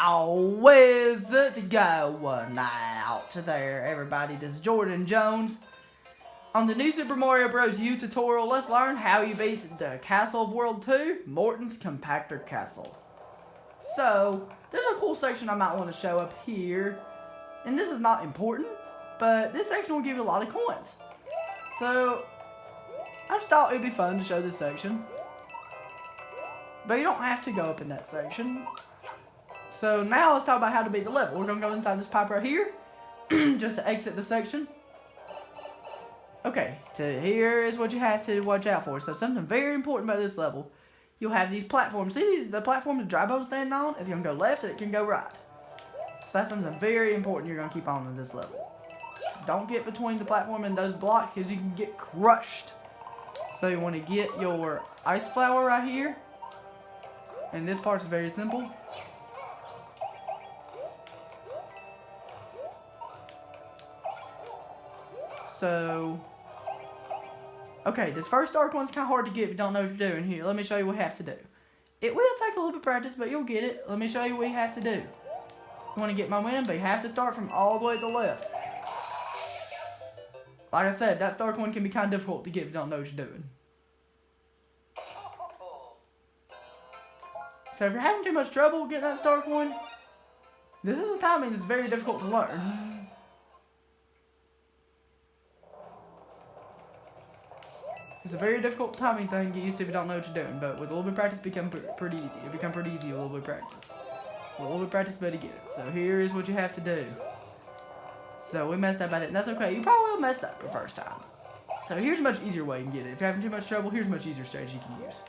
How's it going out there, everybody? This is Jordan Jones. On the new Super Mario Bros. U tutorial, let's learn how you beat the Castle of World 2, Morton's Compactor Castle. So, there's a cool section I might want to show up here. And this is not important, but this section will give you a lot of coins. So, I just thought it would be fun to show this section. But you don't have to go up in that section. So now let's talk about how to beat the level. We're going to go inside this pipe right here, just to exit the section. Okay, so here is what you have to watch out for. So something very important about this level, you'll have these platforms. See the platform the Drybo's standing on? It's going to go left and it can go right. So that's something very important you're going to keep on in this level. Don't get between the platform and those blocks because you can get crushed. So you want to get your ice flower right here. And this part's very simple. So, okay, this first dark one's kind of hard to get if you don't know what you're doing. Here, let me show you what you have to do. It will take a little bit of practice, but you'll get it. Let me show you what you have to do. You want to get momentum, but you have to start from all the way to the left. Like I said, that dark one can be kind of difficult to get if you don't know what you're doing. So if you're having too much trouble getting that dark one, this is a timing that's very difficult to learn. It's a very difficult timing thing to get used to if you don't know what you're doing, but with a little bit of practice, it becomes pretty easy. It becomes pretty easy with a little bit of practice. With a little bit of practice, but you get it. So here is what you have to do. So we messed up at it, and that's okay. You probably will mess up the first time. So here's a much easier way you can get it. If you're having too much trouble, here's a much easier strategy you can use.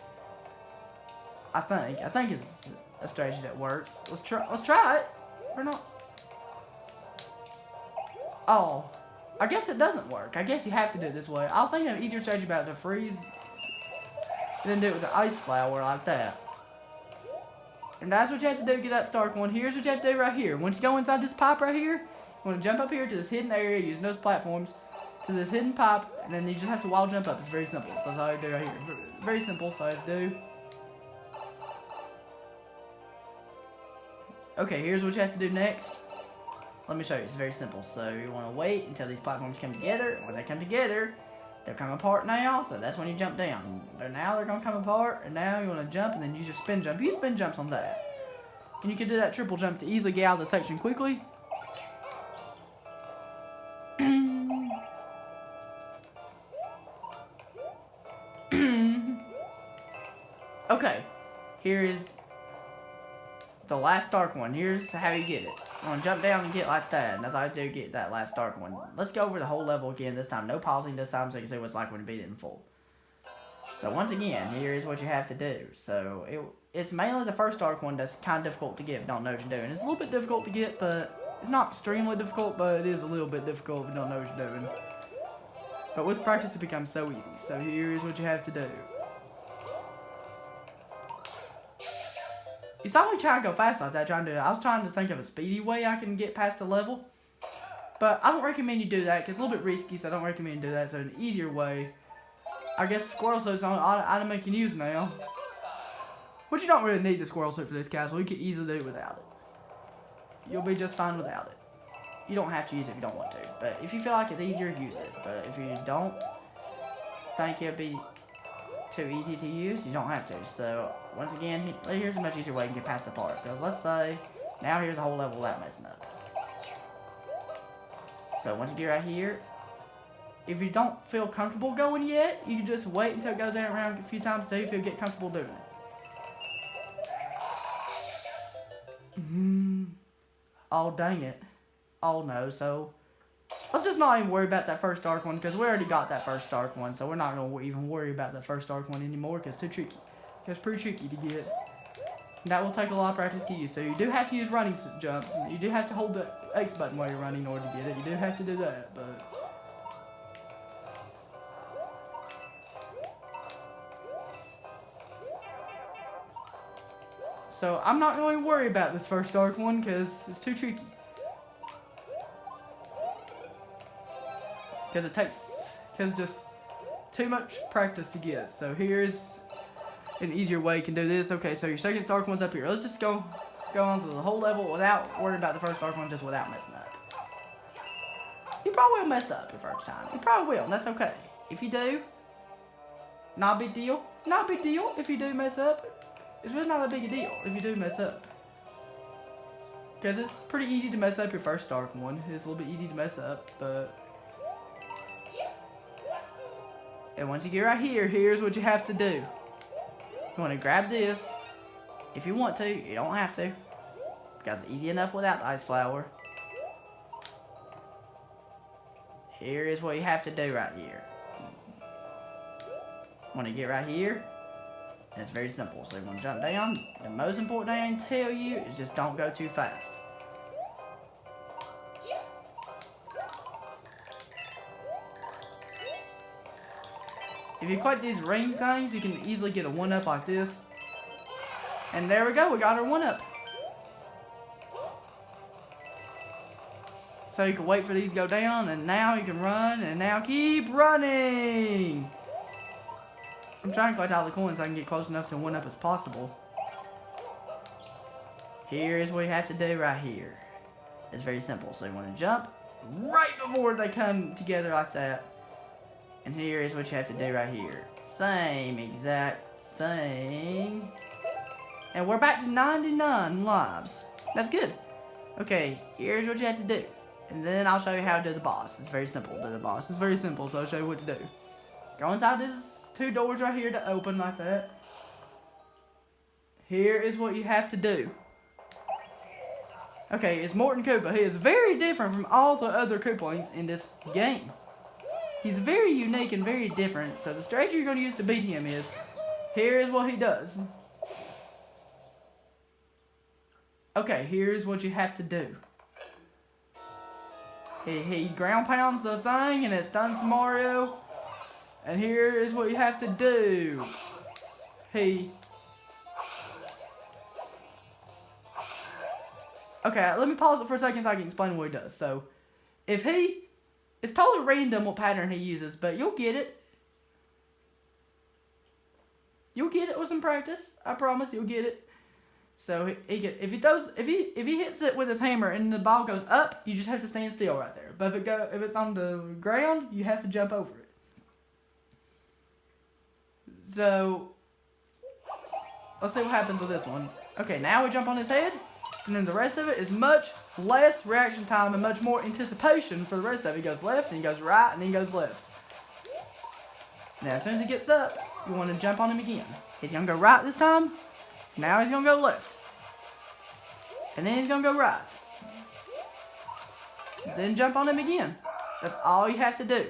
I think it's a strategy that works. Let's try it. Or not. Oh. I guess it doesn't work. I guess you have to do it this way. I'll think of an easier strategy about to freeze. And then do it with the ice flower like that. And that's what you have to do to get that dark one. Here's what you have to do right here. Once you go inside this pipe right here, you want to jump up here to this hidden area using those platforms. To this hidden pipe. And then you just have to wall jump up. It's very simple. So that's all you do right here. Very simple. So I do. Okay, here's what you have to do next. Let me show you. It's very simple. So you want to wait until these platforms come together. When they come together, they'll come apart now. So that's when you jump down. Now they're going to come apart. And now you want to jump and then use your spin jump. Use spin jumps on that. And you can do that triple jump to easily get out of the section quickly. Okay. Here is the last dark one. Here's how you get it. You want to jump down and get like that. And that's how you do get that last dark one. Let's go over the whole level again this time. No pausing this time so you can see what it's like when you beat it in full. So once again, here is what you have to do. So it's mainly the first dark one that's kind of difficult to get if you don't know what you're doing. It's a little bit difficult to get, but it's not extremely difficult, but it is a little bit difficult if you don't know what you're doing. But with practice, it becomes so easy. So here is what you have to do. You saw me trying to go fast like that, I was trying to think of a speedy way I can get past the level. But I don't recommend you do that, because it's a little bit risky, so I don't recommend you do that. So an easier way, I guess squirrel suit's the only item I can use now. But you don't really need the squirrel suit for this castle, you can easily do it without it. You'll be just fine without it. You don't have to use it if you don't want to, but if you feel like it's easier, use it. But if you don't think it'll be too easy to use, you don't have to. So once again, here's a much easier way you can get past the part. Because let's say now here's the whole level without messing up. So once you get right here, if you don't feel comfortable going yet, you can just wait until it goes around a few times until you feel get comfortable doing it. Oh dang it. Oh no. So let's just not even worry about that first dark one, because we already got that first dark one, so we're not going to even worry about that first dark one anymore, because it's too tricky. It's pretty tricky to get. And that will take a lot of practice to get used to. You do have to use running jumps, and you do have to hold the X button while you're running in order to get it. You do have to do that, but... So I'm not going to worry about this first dark one, because it's too tricky. Because just too much practice to get. So here's an easier way you can do this. Okay, so your second Dark one's up here. Let's just go on to the whole level without worrying about the first Dark one, just without messing up. You probably will mess up your first time. You probably will, and that's okay. If you do, not a big deal. Not a big deal if you do mess up. It's really not a big deal if you do mess up. Because it's pretty easy to mess up your first Dark one. It's a little bit easy to mess up, but... And once you get right here, here's what you have to do. You want to grab this. If you want to, you don't have to. Because it's easy enough without the ice flower. Here is what you have to do right here. Want to get right here. And it's very simple. So you want to jump down. The most important thing I can tell you is just don't go too fast. If you collect these ring things, you can easily get a 1-up like this. And there we go, we got our 1-up. So you can wait for these to go down, and now you can run, and now keep running! I'm trying to collect all the coins so I can get close enough to 1-up as possible. Here's what you have to do right here. It's very simple. So you want to jump right before they come together like that. And here is what you have to do right here. Same exact thing. And we're back to 99 lives. That's good. Okay, here's what you have to do. And then I'll show you how to do the boss. It's very simple. Do the boss. It's very simple, so I'll show you what to do. Go inside these 2 doors right here to open like that. Here is what you have to do. Okay, it's Morton Koopa. He is very different from all the other Koopalings in this game. He's very unique and very different. So the strategy you're going to use to beat him is, here is what he does. Okay, here's what you have to do. He ground pounds the thing and it stuns Mario. And here is what you have to do. Okay, let me pause it for a second so I can explain what he does. So, it's totally random what pattern he uses, but you'll get it. You'll get it with some practice. I promise you'll get it. So if he hits it with his hammer and the ball goes up, you just have to stand still right there. But if it's on the ground, you have to jump over it. So let's see what happens with this one. Okay, now we jump on his head, and then the rest of it is much less reaction time and much more anticipation for the rest of it. He goes left, and he goes right, and then he goes left. Now, as soon as he gets up, you want to jump on him again. He's going to go right this time. Now he's going to go left. And then he's going to go right. Then jump on him again. That's all you have to do.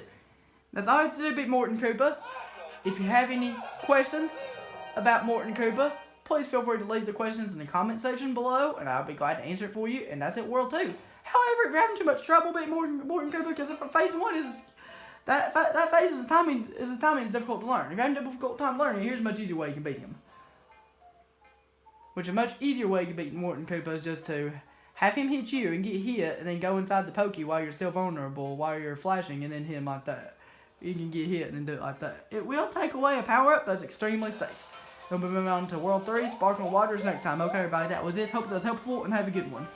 That's all you have to do to beat Morton Koopa. If you have any questions about Morton Koopa, please feel free to leave the questions in the comment section below, and I'll be glad to answer it for you, and that's it, World 2. However, if you're having too much trouble beating Morton Koopa, because if phase 1 is... That phase is timing is difficult to learn. If you're having a difficult time learning, here's a much easier way you can beat him. Which a much easier way you can beat Morton Koopa is just to have him hit you and get hit, and then go inside the pokey while you're still vulnerable, while you're flashing, and then hit him like that. You can get hit and then do it like that. It will take away a power-up that's extremely safe. And we'll move on to World 3, Sparkling Waters next time. Okay, everybody, that was it. Hope that was helpful, and have a good one.